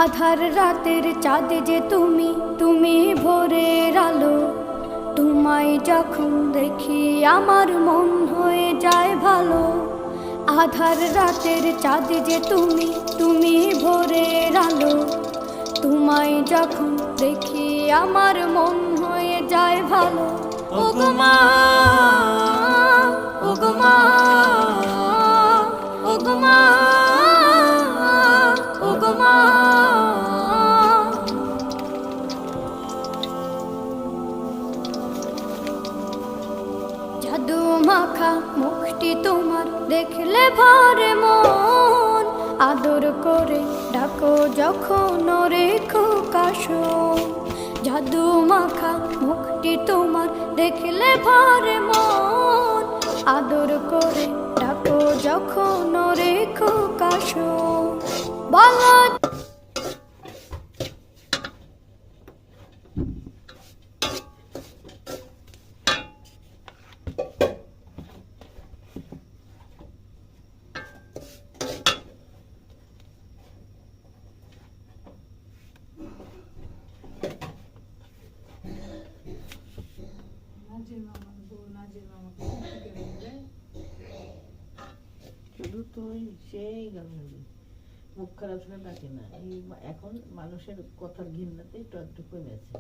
আধার রাতের চাঁদ যে তুমি, তুমি ভোরের আলো। তোমায় যখন দেখি আমার মন হয়ে যায় ভালো। আধার রাতের চাঁদ যে তুমি, তুমি ভোরের আলো। তোমায় যখন দেখি আমার মন হয়ে যায় ভালো। ওগো মা, ওগো মা, ওগো মা, ওগো মা। জাদু মাখা মুখটি তোমার দেখলে ভরে মন। আদর করে ডাকো যখন রেখো কাশন। জাদু মাখা মুখটি তোমার দেখলে ভরে মন। আদর করে ডাকো যখন রেখো কাশন। বলো শুধু তুই সেই গান মুখ খারাপ শুনে ডাকে না। এই এখন মানুষের কথার ঘৃণাতে একটু কমেছে।